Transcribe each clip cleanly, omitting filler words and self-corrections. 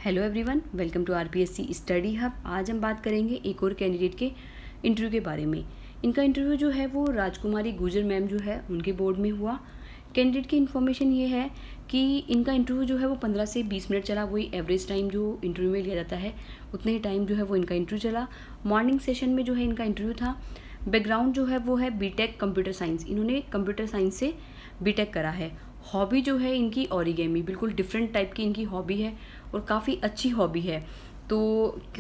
Hello everyone, welcome to RPSC study hub. आज हम बात करेंगे एक और कैंडिडेट के इंटरव्यू के बारे में। इनका इंटरव्यू जो है वो राजकुमारी गुजर मैम जो है उनके बोर्ड में हुआ। कैंडिडेट की इन्फॉर्मेशन ये है कि इनका इंटरव्यू जो है वो 15 से 20 मिनट चला। वही एवरेज टाइम जो इंटरव्यू में लिया जाता है उतने ही टाइम जो है वो इनका इंटरव्यू चला। मॉर्निंग सेशन में जो है इनका इंटरव्यू था। बैकग्राउंड जो है वो है बीटेक कंप्यूटर साइंस। इन्होंने कंप्यूटर साइंस से बीटेक करा है। हॉबी जो है इनकी ओरिगेमी, बिल्कुल डिफरेंट टाइप की इनकी हॉबी है और काफ़ी अच्छी हॉबी है। तो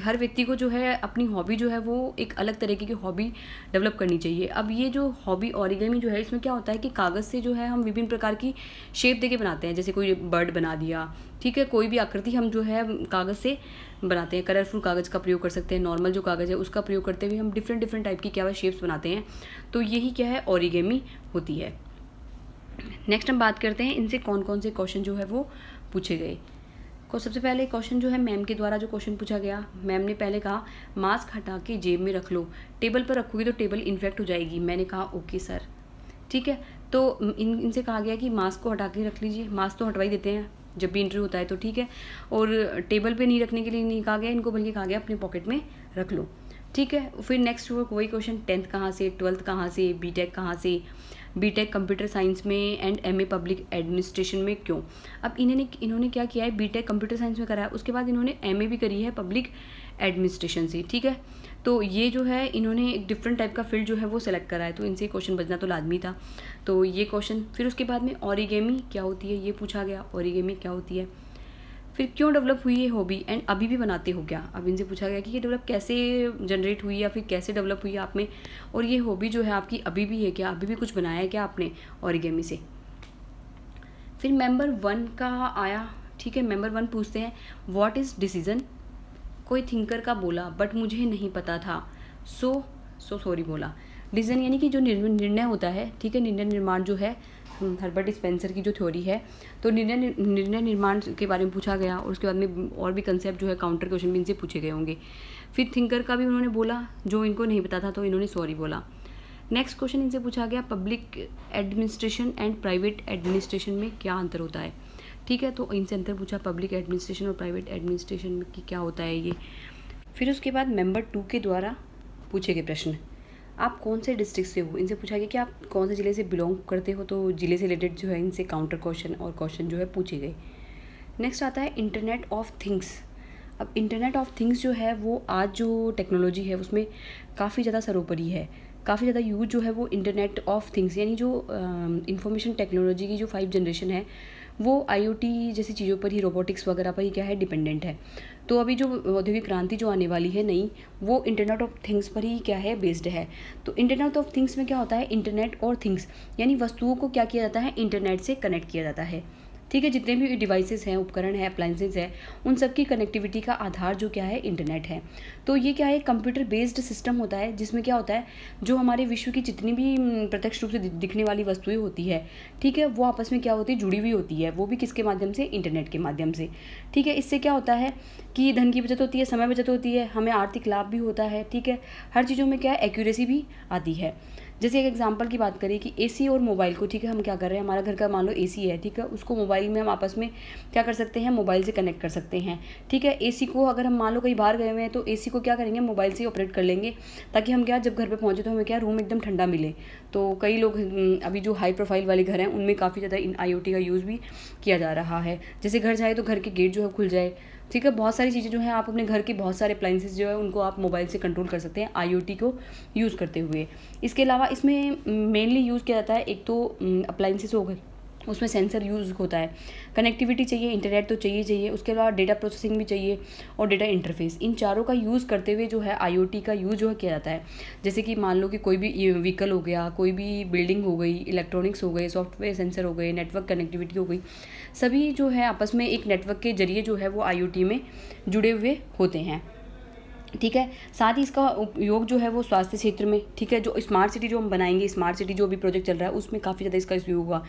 हर व्यक्ति को जो है अपनी हॉबी जो है वो एक अलग तरीके की हॉबी डेवलप करनी चाहिए। अब ये जो हॉबी ओरिगेमी जो है इसमें क्या होता है कि कागज़ से जो है हम विभिन्न प्रकार की शेप देके बनाते हैं। जैसे कोई बर्ड बना दिया, ठीक है, कोई भी आकृति हम जो है कागज़ से बनाते हैं। कलरफुल कागज़ का प्रयोग कर सकते हैं, नॉर्मल जो कागज़ है उसका प्रयोग करते हुए हम डिफरेंट टाइप की क्या है शेप्स बनाते हैं। तो यही क्या है ओरिगेमी होती है। नेक्स्ट हम बात करते हैं इनसे कौन कौन से क्वेश्चन जो है वो पूछे गए। को सबसे पहले क्वेश्चन जो है मैम के द्वारा जो क्वेश्चन पूछा गया, मैम ने पहले कहा मास्क हटा के जेब में रख लो, टेबल पर रखोगी तो टेबल इन्फेक्ट हो जाएगी। मैंने कहा ओके सर, ठीक है। तो इनसे कहा गया कि मास्क को हटा के रख लीजिए। मास्क तो हटवा ही देते हैं जब भी इंटरव्यू होता है, तो ठीक है। और टेबल पे नहीं रखने के लिए नहीं कहा गया इनको, बल्कि कहा गया अपने पॉकेट में रख लो, ठीक है। फिर नेक्स्ट वही क्वेश्चन, 10th कहाँ से, 12th कहाँ से, बीटेक कहाँ से, बीटेक कंप्यूटर साइंस में एंड एमए पब्लिक एडमिनिस्ट्रेशन में क्यों। अब इन्होंने क्या किया है, बीटेक कंप्यूटर साइंस में करा है, उसके बाद इन्होंने एमए भी करी है पब्लिक एडमिनिस्ट्रेशन से, ठीक है। तो ये जो है इन्होंने एक डिफरेंट टाइप का फील्ड जो है वो सिलेक्ट करा है, तो इनसे क्वेश्चन बचना तो लाजमी था। तो ये क्वेश्चन, फिर उसके बाद में ओरिगेमी क्या होती है ये पूछा गया, ओरिगेमी क्या होती है, फिर क्यों डेवलप हुई ये हॉबी एंड अभी भी बनाते हो क्या। अब इनसे पूछा गया कि ये डेवलप कैसे जनरेट हुई या फिर कैसे डेवलप हुई आप में, और ये हॉबी जो है आपकी अभी भी है क्या, अभी भी कुछ बनाया है क्या आपने ओरिगेमी से। फिर मेंबर 1 का आया, ठीक है। मेंबर 1 पूछते हैं व्हाट इज़ डिसीजन। कोई थिंकर का बोला बट मुझे नहीं पता था, सो सॉरी बोला। डिसीजन यानी कि जो निर्णय होता है, ठीक है, निर्णय निर्माण जो है हर्बर्ट स्पेंसर की जो थ्योरी है, तो निर्णय निर्माण के बारे में पूछा गया। और उसके बाद में और भी कंसेप्ट जो है काउंटर क्वेश्चन भी इनसे पूछे गए होंगे। फिर थिंकर का भी उन्होंने बोला जो इनको नहीं पता था, तो इन्होंने सॉरी बोला। नेक्स्ट क्वेश्चन इनसे पूछा गया public administration and private administration में क्या अंतर होता है, ठीक है। तो इनसे अंतर पूछा पब्लिक एडमिनिस्ट्रेशन और प्राइवेट एडमिनिस्ट्रेशन में कि क्या होता है ये। फिर उसके बाद मेंबर 2 के द्वारा पूछे गए प्रश्न, आप कौन से डिस्ट्रिक्ट से हो। इनसे पूछा गया कि आप कौन से ज़िले से बिलोंग करते हो, तो ज़िले से रिलेटेड जो है इनसे काउंटर क्वेश्चन और क्वेश्चन जो है पूछे गए। नेक्स्ट आता है इंटरनेट ऑफ थिंग्स। अब इंटरनेट ऑफ थिंग्स जो है वो आज जो टेक्नोलॉजी है उसमें काफ़ी ज़्यादा सर्वोपरि है, काफ़ी ज़्यादा यूज जो है वो इंटरनेट ऑफ थिंग्स यानी जो इंफॉर्मेशन टेक्नोलॉजी की जो 5 जनरेशन है वो IoT जैसी चीज़ों पर ही, रोबोटिक्स वगैरह पर ही क्या है डिपेंडेंट है। तो अभी जो औद्योगिक क्रांति जो आने वाली है नई, वो इंटरनेट ऑफ थिंग्स पर ही क्या है बेस्ड है। तो इंटरनेट ऑफ थिंग्स में क्या होता है, इंटरनेट और थिंग्स यानी वस्तुओं को क्या किया जाता है, इंटरनेट से कनेक्ट किया जाता है, ठीक है। जितने भी डिवाइसेस हैं, उपकरण है, अप्लाइंसेस है, उन सब की कनेक्टिविटी का आधार जो क्या है इंटरनेट है। तो ये क्या है, कंप्यूटर बेस्ड सिस्टम होता है जिसमें क्या होता है, जो हमारे विश्व की जितनी भी प्रत्यक्ष रूप से दिखने वाली वस्तुएं होती है, ठीक है, वो आपस में क्या होती है, जुड़ी हुई होती है। वो भी किसके माध्यम से, इंटरनेट के माध्यम से, ठीक है। इससे क्या होता है कि धन की बचत होती है, समय बचत होती है, हमें आर्थिक लाभ भी होता है, ठीक है। हर चीज़ों में क्या है, एक्यूरेसी भी आती है। जैसे एक एग्जांपल की बात करें कि एसी और मोबाइल को, ठीक है, हम क्या कर रहे हैं, हमारा घर का मान लो एसी है, ठीक है, उसको मोबाइल में हम आपस में क्या कर सकते हैं, मोबाइल से कनेक्ट कर सकते हैं, ठीक है। एसी को अगर हम मान लो कहीं बाहर गए हुए हैं तो एसी को क्या करेंगे, मोबाइल से ऑपरेट कर लेंगे, ताकि हम क्या जब घर पे पहुंचे तो हमें क्या रूम एकदम ठंडा मिले। तो कई लोग अभी जो हाई प्रोफाइल वाले घर हैं उनमें काफ़ी ज़्यादा IoT का यूज़ भी किया जा रहा है। जैसे घर जाए तो घर के गेट जो है खुल जाए, ठीक है। बहुत सारी चीज़ें जो है आप अपने घर के बहुत सारे अप्लाइंसेस जो है उनको आप मोबाइल से कंट्रोल कर सकते हैं IoT को यूज़ करते हुए। इसके अलावा इसमें मेनली यूज़ किया जाता है, एक तो अप्लाइंसेस हो गए, उसमें सेंसर यूज़ होता है, कनेक्टिविटी चाहिए, इंटरनेट तो चाहिए, उसके अलावा डेटा प्रोसेसिंग भी चाहिए और डेटा इंटरफेस। इन चारों का यूज़ करते हुए जो है IoT का यूज़ जो है किया जाता है। जैसे कि मान लो कि कोई भी व्हीकल हो गया, कोई भी बिल्डिंग हो गई, इलेक्ट्रॉनिक्स हो गए, सॉफ्टवेयर सेंसर हो गए, नेटवर्क कनेक्टिविटी हो गई, सभी जो है आपस में एक नेटवर्क के जरिए जो है वो IoT में जुड़े हुए होते हैं, ठीक है। साथ ही इसका उपयोग जो है वो स्वास्थ्य क्षेत्र में, ठीक है, जो स्मार्ट सिटी जो हम बनाएंगे, स्मार्ट सिटी जो भी प्रोजेक्ट चल रहा है उसमें काफ़ी ज़्यादा इसका उपयोग हुआ।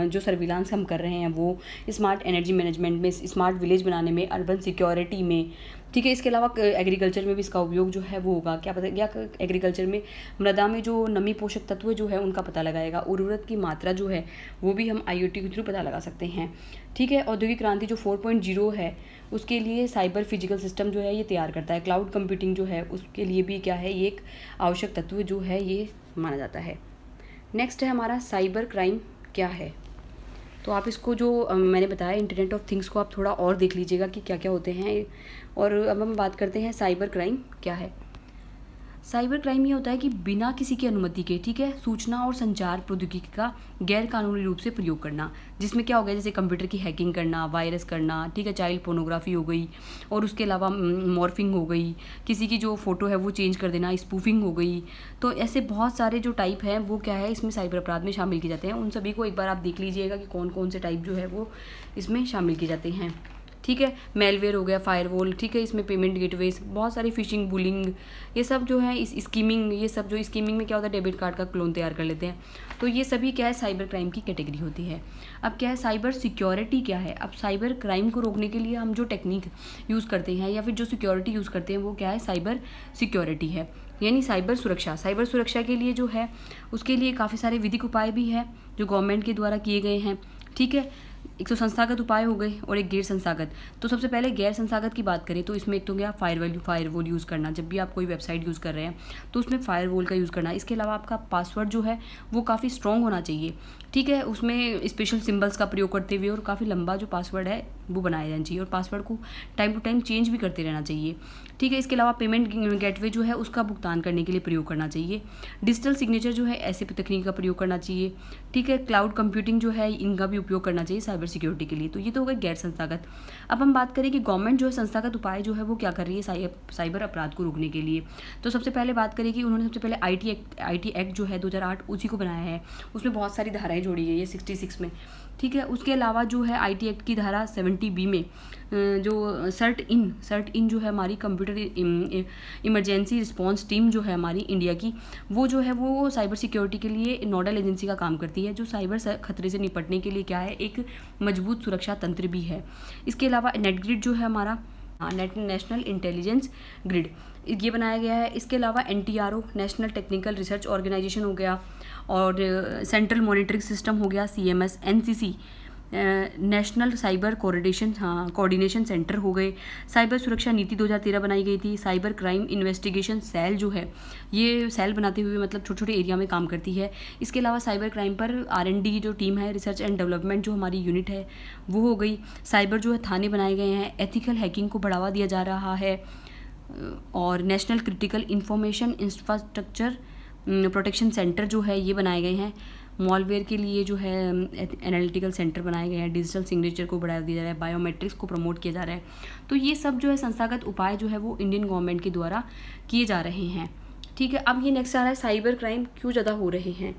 जो सर्विलांस हम कर रहे हैं वो, स्मार्ट एनर्जी मैनेजमेंट में, स्मार्ट विलेज बनाने में, अर्बन सिक्योरिटी में, ठीक है। इसके अलावा एग्रीकल्चर में भी इसका उपयोग जो है वो होगा, क्या पता क्या एग्रीकल्चर में मृदा में जो नमी पोषक तत्व जो है उनका पता लगाएगा, उर्वरक की मात्रा जो है वो भी हम IoT के थ्रू पता लगा सकते हैं। ठीक है। औद्योगिक क्रांति जो 4.0 है उसके लिए साइबर फिजिकल सिस्टम जो है ये तैयार करता है। क्लाउड कंप्यूटिंग जो है उसके लिए भी क्या है, ये एक आवश्यक तत्व जो है ये माना जाता है। नेक्स्ट है हमारा साइबर क्राइम क्या है। तो आप इसको जो मैंने बताया इंटरनेट ऑफ थिंग्स को आप थोड़ा और देख लीजिएगा कि क्या क्या होते हैं। और अब हम बात करते हैं साइबर क्राइम क्या है। साइबर क्राइम ये होता है कि बिना किसी की अनुमति के, ठीक है, सूचना और संचार प्रौद्योगिकी का गैर कानूनी रूप से प्रयोग करना, जिसमें क्या हो गया, जैसे कंप्यूटर की हैकिंग करना, वायरस करना, ठीक है, चाइल्ड पोर्नोग्राफी हो गई, और उसके अलावा मॉर्फिंग हो गई, किसी की जो फोटो है वो चेंज कर देना, स्पूफिंग हो गई। तो ऐसे बहुत सारे जो टाइप हैं वो क्या है इसमें साइबर अपराध में शामिल किए जाते हैं। उन सभी को एक बार आप देख लीजिएगा कि कौन कौन से टाइप जो है वो इसमें शामिल किए जाते हैं। ठीक है। मेलवेयर हो गया, फायरवॉल, ठीक है, इसमें पेमेंट गेटवेज, बहुत सारी फिशिंग, बुलिंग, ये सब जो है इस स्कीमिंग, ये सब जो स्कीमिंग में क्या होता है डेबिट कार्ड का क्लोन तैयार कर लेते हैं। तो ये सभी क्या है साइबर क्राइम की कैटेगरी होती है। अब क्या है साइबर सिक्योरिटी क्या है। अब साइबर क्राइम को रोकने के लिए हम जो टेक्निक यूज़ करते हैं या फिर जो सिक्योरिटी यूज़ करते हैं वो क्या है साइबर सिक्योरिटी है, यानी साइबर सुरक्षा। साइबर सुरक्षा के लिए जो है उसके लिए काफ़ी सारे विधिक उपाय भी है जो गवर्नमेंट के द्वारा किए गए हैं। ठीक है। एक तो संस्थागत उपाय हो गए और एक गैर संस्थागत। तो सबसे पहले गैर संस्थागत की बात करें तो इसमें एक तो गया फायरवॉल यूज़ करना। जब भी आप कोई वेबसाइट यूज़ कर रहे हैं तो उसमें फायरवॉल का यूज़ करना। इसके अलावा आपका पासवर्ड जो है वो काफ़ी स्ट्रॉन्ग होना चाहिए। ठीक है। उसमें स्पेशल सिंबल्स का प्रयोग करते हुए और काफ़ी लंबा जो पासवर्ड है वो बनाया जाना चाहिए और पासवर्ड को टाइम टू टाइम चेंज भी करते रहना चाहिए। ठीक है। इसके अलावा पेमेंट गेटवे जो है उसका भुगतान करने के लिए प्रयोग करना चाहिए। डिजिटल सिग्नेचर जो है ऐसे तकनीक का प्रयोग करना चाहिए। ठीक है। क्लाउड कंप्यूटिंग जो है इनका भी उपयोग करना चाहिए साइबर सिक्योरिटी के लिए। तो ये तो हो गए गैर संस्थागत। अब हम बात करें कि गवर्नमेंट जो है संस्थागत उपाय जो है वो क्या कर रही है साइबर अपराध को रोकने के लिए। तो सबसे पहले बात करें कि उन्होंने सबसे पहले IT एक्ट जो है 2008 उसी को बनाया है। उसमें बहुत सारी धाराएं जोड़ी है ये 66 में। ठीक है। उसके अलावा जो है IT एक्ट की धारा 70B में जो सर्ट इन जो है हमारी कंप्यूटर इमरजेंसी रिस्पांस टीम जो है हमारी इंडिया की, वो जो है वो साइबर सिक्योरिटी के लिए नोडल एजेंसी का काम करती है, जो साइबर खतरे से निपटने के लिए क्या है एक मजबूत सुरक्षा तंत्र भी है। इसके अलावा नेट ग्रिड जो है हमारा नेशनल इंटेलिजेंस ग्रिड ये बनाया गया है। इसके अलावा NTRO national technical research organisation हो गया और सेंट्रल मॉनिटरिंग सिस्टम हो गया CMS, NCC national cyber coordination centre हो गए। साइबर सुरक्षा नीति 2013 बनाई गई थी। साइबर क्राइम इन्वेस्टिगेशन सेल जो है ये सेल बनाते हुए मतलब छोटे छोटे एरिया में काम करती है। इसके अलावा साइबर क्राइम पर R&D जो टीम है, रिसर्च एंड डेवलपमेंट जो हमारी यूनिट है वो हो गई। साइबर जो है थाने बनाए गए हैं। एथिकल हैकिंग को बढ़ावा दिया जा रहा है और national critical information infrastructure protection centre जो है ये बनाए गए हैं। मॉलवेयर के लिए जो है एनालिटिकल सेंटर बनाए गए हैं। डिजिटल सिग्नेचर को बढ़ावा दिया जा रहा है। बायोमेट्रिक्स को प्रमोट किया जा रहा है। तो ये सब जो है संस्थागत उपाय जो है वो इंडियन गवर्नमेंट के द्वारा किए जा रहे हैं। ठीक है। अब ये नेक्स्ट आ रहा है साइबर क्राइम क्यों ज़्यादा हो रहे हैं।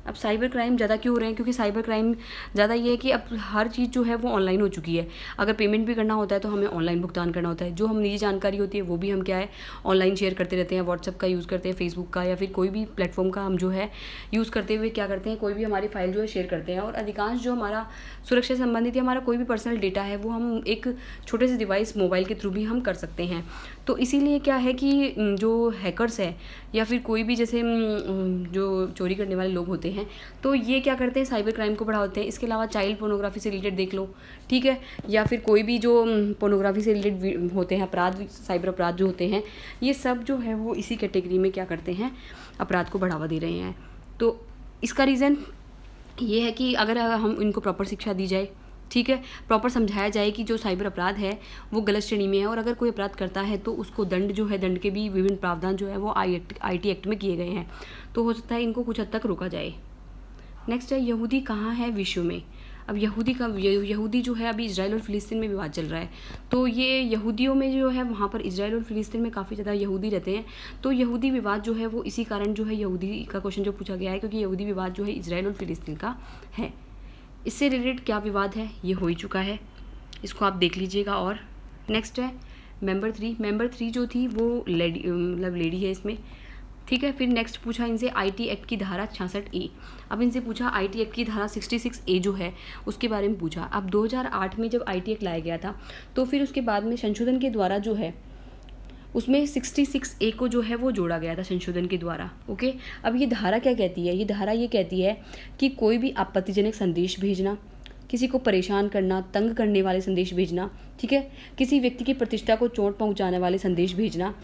अब साइबर क्राइम ज़्यादा क्यों हो रहे हैं, क्योंकि साइबर क्राइम ज़्यादा ये है कि अब हर चीज़ जो है वो ऑनलाइन हो चुकी है। अगर पेमेंट भी करना होता है तो हमें ऑनलाइन भुगतान करना होता है। जो हम निजी जानकारी होती है वो भी हम क्या है ऑनलाइन शेयर करते रहते हैं। व्हाट्सएप का यूज़ करते हैं, फेसबुक का या फिर कोई भी प्लेटफॉर्म का हम जो है यूज़ करते हुए क्या करते हैं कोई भी हमारी फाइल जो है शेयर करते हैं। और अधिकांश जो हमारा सुरक्षा संबंधित या हमारा कोई भी पर्सनल डेटा है वो हम एक छोटे से डिवाइस मोबाइल के थ्रू भी हम कर सकते हैं। तो इसीलिए क्या है कि जो हैकर्स है या फिर कोई भी जैसे जो चोरी करने वाले लोग होते हैं तो ये क्या करते हैं साइबर क्राइम को बढ़ाते हैं। इसके अलावा चाइल्ड पोर्नोग्राफी से रिलेटेड देख लो, ठीक है, या फिर कोई भी जो पोर्नोग्राफी से रिलेटेड होते हैं अपराध, साइबर अपराध जो होते हैं ये सब जो है वो इसी कैटेगरी में क्या करते हैं अपराध को बढ़ावा दे रहे हैं। तो इसका रीज़न ये है कि अगर हम इनको प्रॉपर शिक्षा दी जाए, ठीक है, प्रॉपर समझाया जाए कि जो साइबर अपराध है वो गलत श्रेणी में है और अगर कोई अपराध करता है तो उसको दंड जो है, दंड के भी विभिन्न प्रावधान जो है वो IT एक्ट में किए गए हैं। तो हो सकता है इनको कुछ हद तक रोका जाए। नेक्स्ट है यहूदी कहाँ है विश्व में। अब यहूदी जो है अभी इजराइल और फिलिस्तीन में विवाद चल रहा है। तो ये यहूदियों में जो है वहाँ पर इजराइल और फिलिस्तीन में काफ़ी ज़्यादा यहूदी रहते हैं। तो यहूदी विवाद जो है वो इसी कारण जो है यहूदी का क्वेश्चन जो पूछा गया है, क्योंकि यहूदी विवाद जो है इजराइल और फिलिस्तीन का है। इससे रिलेटेड क्या विवाद है ये हो ही चुका है, इसको आप देख लीजिएगा। और नेक्स्ट है मेंबर 3 जो थी वो लेडी है इसमें, ठीक है। फिर नेक्स्ट पूछा इनसे IT एक्ट की धारा 66A। अब इनसे पूछा IT एक्ट की धारा 66A जो है उसके बारे में पूछा। अब 2008 में जब IT एक्ट लाया गया था तो फिर उसके बाद में संशोधन के द्वारा जो है उसमें 66A को जो है वो जोड़ा गया था संशोधन के द्वारा। ओके, अब ये धारा क्या कहती है? ये धारा ये कहती है कि कोई भी आपत्तिजनक संदेश भेजना, किसी को परेशान करना, तंग करने वाले संदेश भेजना, ठीक है, किसी व्यक्ति की प्रतिष्ठा को चोट पहुंचाने वाले संदेश भेजना,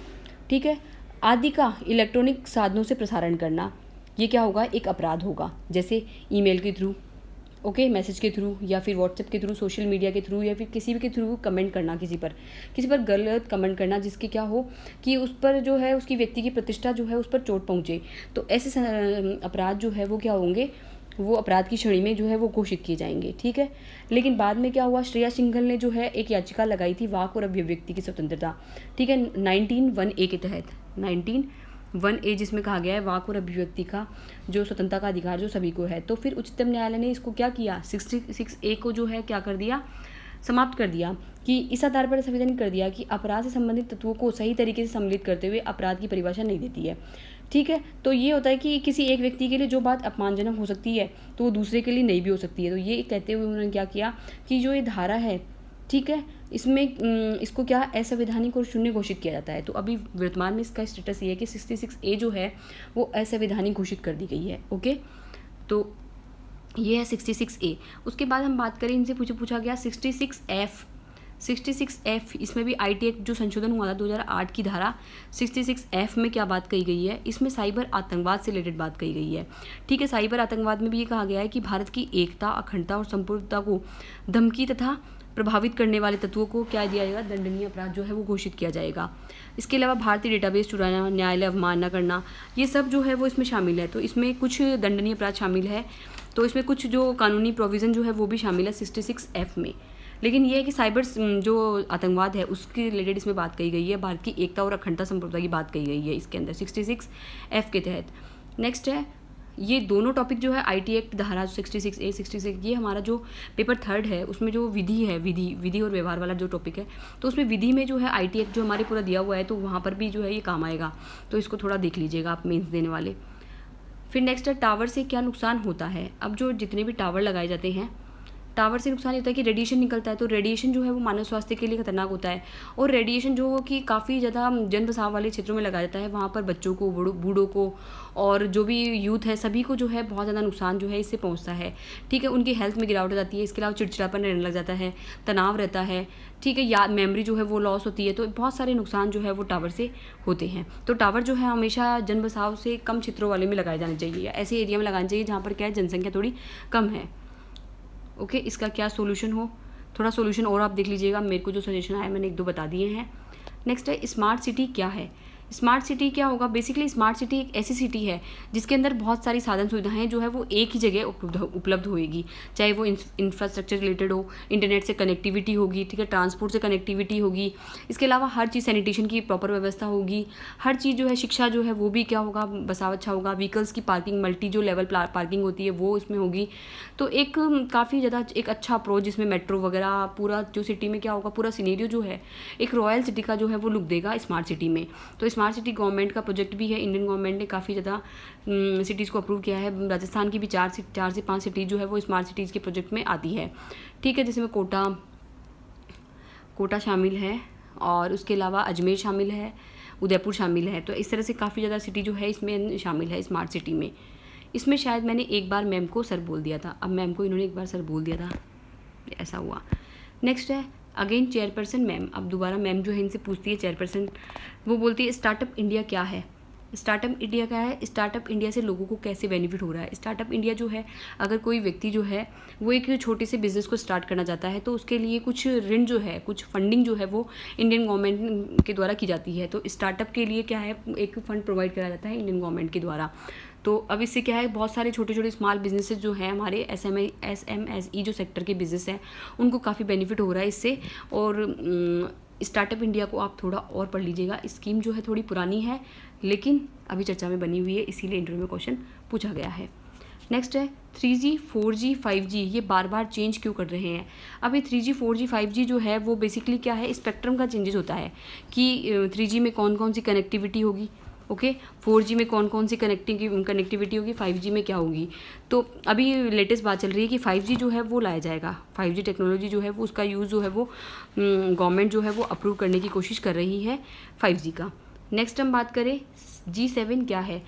ठीक है, आदि का इलेक्ट्रॉनिक साधनों से प्रसारण करना, ये क्या होगा? एक अपराध होगा। जैसे ईमेल के थ्रू, ओके, मैसेज के थ्रू, या फिर व्हाट्सएप के थ्रू, सोशल मीडिया के थ्रू, या फिर किसी भी के थ्रू कमेंट करना, किसी पर गलत कमेंट करना जिसके क्या हो कि उस पर जो है उसकी व्यक्ति की प्रतिष्ठा जो है उस पर चोट पहुँचे। तो ऐसे अपराध जो है वो क्या होंगे? वो अपराध की श्रेणी में जो है वो घोषित किए जाएंगे। ठीक है, लेकिन बाद में क्या हुआ? श्रेया सिंघल ने जो है एक याचिका लगाई थी वाक और अभिव्यक्ति की स्वतंत्रता, ठीक है, 19(1)(a) के तहत, 19(1)(a) जिसमें कहा गया है वाक और अभिव्यक्ति का जो स्वतंत्रता का अधिकार जो सभी को है। तो फिर उच्चतम न्यायालय ने इसको क्या किया? 66A को जो है क्या कर दिया? समाप्त कर दिया कि इस आधार पर संवैधानिक कर दिया कि अपराध से संबंधित तत्वों को सही तरीके से सम्मिलित करते हुए अपराध की परिभाषा नहीं देती है। ठीक है, तो ये होता है कि किसी एक व्यक्ति के लिए जो बात अपमानजनक हो सकती है तो वो दूसरे के लिए नहीं भी हो सकती है। तो ये कहते हुए उन्होंने क्या किया कि जो ये धारा है, ठीक है, इसमें इसको क्या असंवैधानिक और शून्य घोषित किया जाता है। तो अभी वर्तमान में इसका स्टेटस ये है कि 66A जो है वो असंवैधानिक घोषित कर दी गई है। ओके, तो ये है 66A। उसके बाद हम बात करें, इनसे पूछा गया 66F, इसमें भी IT एक्ट जो संशोधन हुआ था 2008 की धारा 66F में क्या बात कही गई है? इसमें साइबर आतंकवाद से रिलेटेड बात कही गई है। ठीक है, साइबर आतंकवाद में भी ये कहा गया है कि भारत की एकता, अखंडता और संपूर्णता को धमकी तथा प्रभावित करने वाले तत्वों को क्या दिया जाएगा? दंडनीय अपराध जो है वो घोषित किया जाएगा। इसके अलावा भारतीय डेटाबेस चुराना, न्यायालय अवमानना करना, ये सब जो है वो इसमें शामिल है। तो इसमें कुछ दंडनीय अपराध शामिल है, तो इसमें कुछ जो कानूनी प्रोविज़न जो है वो भी शामिल है 66F में। लेकिन ये है कि साइबर जो आतंकवाद है उसके रिलेटेड इसमें बात कही गई है, भारत की एकता और अखंडता संप्रभुता की बात कही गई है इसके अंदर 66F के तहत। नेक्स्ट है, ये दोनों टॉपिक जो है IT एक्ट धारा 66A 66, ये हमारा जो पेपर 3 है उसमें जो विधि है, विधि और व्यवहार वाला जो टॉपिक है, तो उसमें विधि में जो है IT एक्ट जो हमारे पूरा दिया हुआ है तो वहाँ पर भी जो है ये काम आएगा। तो इसको थोड़ा देख लीजिएगा आप मेंस देने वाले। फिर नेक्स्ट है, टावर से क्या नुकसान होता है? अब जो जितने भी टावर लगाए जाते हैं, टावर से नुकसान होता है कि रेडिएशन निकलता है। तो रेडिएशन जो है वो मानव स्वास्थ्य के लिए खतरनाक होता है, और रेडिएशन जो हो कि काफ़ी ज़्यादा जन बसाव वाले क्षेत्रों में लगाया जाता है, वहाँ पर बच्चों को, बूढ़ों को और जो भी यूथ है सभी को जो है बहुत ज़्यादा नुकसान जो है इससे पहुँचता है। ठीक है, उनकी हेल्थ में गिरावट हो जाती है। इसके अलावा चिड़चिड़ापन रहने लग जाता है, तनाव रहता है, ठीक है, याद मेमोरी जो है वो लॉस होती है। तो बहुत सारे नुकसान जो है वो टावर से होते हैं। तो टावर जो है हमेशा जन बसाव से कम क्षेत्रों वाले में लगाए जाने चाहिए, या ऐसे एरिया में लगाने चाहिए जहाँ पर क्या है जनसंख्या थोड़ी कम है। ओके, इसका क्या सोल्यूशन हो? थोड़ा सोल्यूशन और आप देख लीजिएगा, मेरे को जो सजेशन आया मैंने 1-2 बता दिए हैं। नेक्स्ट है, स्मार्ट सिटी क्या है? स्मार्ट सिटी क्या होगा? बेसिकली स्मार्ट सिटी एक ऐसी सिटी है जिसके अंदर बहुत सारी साधन सुविधाएं जो है वो एक ही जगह उपलब्ध होएगी, चाहे वो इंफ्रास्ट्रक्चर रिलेटेड हो, इंटरनेट से कनेक्टिविटी होगी, ठीक है, ट्रांसपोर्ट से कनेक्टिविटी होगी, इसके अलावा हर चीज़, सैनिटेशन की प्रॉपर व्यवस्था होगी, हर चीज़ जो है, शिक्षा जो है वो भी क्या होगा? बसाव अच्छा होगा, व्हीकल्स की पार्किंग, मल्टी जो लेवल पार्किंग होती है वो इसमें होगी। तो एक काफ़ी ज़्यादा एक अच्छा अप्रोच जिसमें मेट्रो वगैरह पूरा जो सिटी में क्या होगा, पूरा सिनेरियो जो है एक रॉयल सिटी का जो है वो लुक देगा स्मार्ट सिटी में। तो स्मार्ट सिटी गवर्नमेंट का प्रोजेक्ट भी है, इंडियन गवर्नमेंट ने काफ़ी ज़्यादा सिटीज़ को अप्रूव किया है। राजस्थान की भी 4 से 5 सिटीज़ जो है वो स्मार्ट सिटीज़ के प्रोजेक्ट में आती है। ठीक है, जिसमें कोटा शामिल है, और उसके अलावा अजमेर शामिल है, उदयपुर शामिल है। तो इस तरह से काफ़ी ज़्यादा सिटी जो है इसमें शामिल है स्मार्ट सिटी में। इसमें शायद मैंने एक बार मैम को सर बोल दिया था, अब मैम को इन्होंने एक बार सर बोल दिया था, ऐसा हुआ। नेक्स्ट है अगेन चेयरपर्सन मैम। अब दोबारा मैम जो है इनसे पूछती है चेयरपर्सन, वो बोलती है स्टार्टअप इंडिया क्या है? स्टार्टअप इंडिया क्या है? स्टार्टअप इंडिया से लोगों को कैसे बेनिफिट हो रहा है? स्टार्टअप इंडिया जो है, अगर कोई व्यक्ति जो है वो एक छोटे से बिजनेस को स्टार्ट करना चाहता है तो उसके लिए कुछ ऋण जो है, कुछ फंडिंग जो है वो इंडियन गवर्नमेंट के द्वारा की जाती है। तो स्टार्टअप के लिए क्या है, एक फंड प्रोवाइड कराया जाता है इंडियन गवर्नमेंट के द्वारा। तो अब इससे क्या है, बहुत सारे छोटे छोटे स्मॉल बिजनेसेस जो हैं हमारे SMSE जो सेक्टर के बिजनेस हैं उनको काफ़ी बेनिफिट हो रहा है इससे। और स्टार्टअप इंडिया को आप थोड़ा और पढ़ लीजिएगा, स्कीम जो है थोड़ी पुरानी है लेकिन अभी चर्चा में बनी हुई है, इसीलिए इंटरव्यू में क्वेश्चन पूछा गया है। नेक्स्ट है 3G 4G 5G, ये बार बार चेंज क्यों कर रहे हैं? अभी 3G 4G 5G जो है वो बेसिकली क्या है, स्पेक्ट्रम का चेंजेस होता है कि 3G में कौन कौन सी कनेक्टिविटी होगी, ओके 4G में कौन कौन सी कनेक्टिविटी होगी, 5G में क्या होगी। तो अभी लेटेस्ट बात चल रही है कि 5G जो है वो लाया जाएगा। 5G टेक्नोलॉजी जो है वो उसका यूज़ जो है वो गवर्नमेंट जो है वो अप्रूव करने की कोशिश कर रही है 5G का। नेक्स्ट हम बात करें G7 क्या है।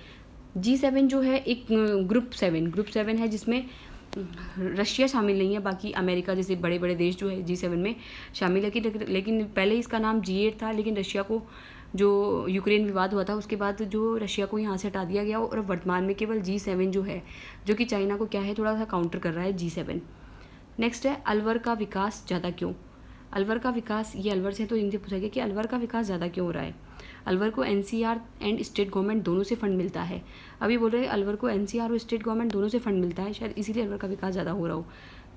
G7 जो है एक ग्रुप 7 है जिसमें रशिया शामिल नहीं है, बाकी अमेरिका जैसे बड़े बड़े देश जो है G7 में शामिल है। लेकिन पहले इसका नाम G8 था, लेकिन रशिया को जो यूक्रेन विवाद हुआ था उसके बाद जो रशिया को यहाँ से हटा दिया गया और वर्तमान में केवल G7 जो है, जो कि चाइना को क्या है थोड़ा सा काउंटर कर रहा है G7। नेक्स्ट है अलवर का विकास ज़्यादा क्यों। अलवर का विकास, ये अलवर से तो इनसे पूछा गया कि अलवर का विकास ज़्यादा क्यों हो रहा है। अलवर को NCR एंड स्टेट गवर्नमेंट दोनों से फंड मिलता है। अभी बोल रहे हैं अलवर को NCR और स्टेट गवर्नमेंट दोनों से फंड मिलता है, शायद इसीलिए अलवर का विकास ज़्यादा हो रहा हो।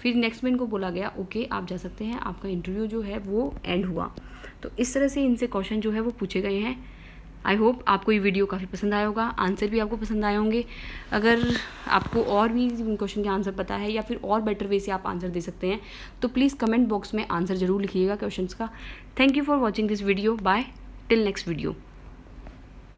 फिर नेक्स्ट में इनको बोला गया ओके आप जा सकते हैं, आपका इंटरव्यू जो है वो एंड हुआ। तो इस तरह से इनसे क्वेश्चन जो है वो पूछे गए हैं। आई होप आपको ये वीडियो काफ़ी पसंद आया होगा, आंसर भी आपको पसंद आए होंगे। अगर आपको और भी क्वेश्चन के आंसर पता है या फिर और बेटर वे से आप आंसर दे सकते हैं तो प्लीज़ कमेंट बॉक्स में आंसर ज़रूर लिखिएगा क्वेश्चंस का। Thank you for watching this video. Bye till next video.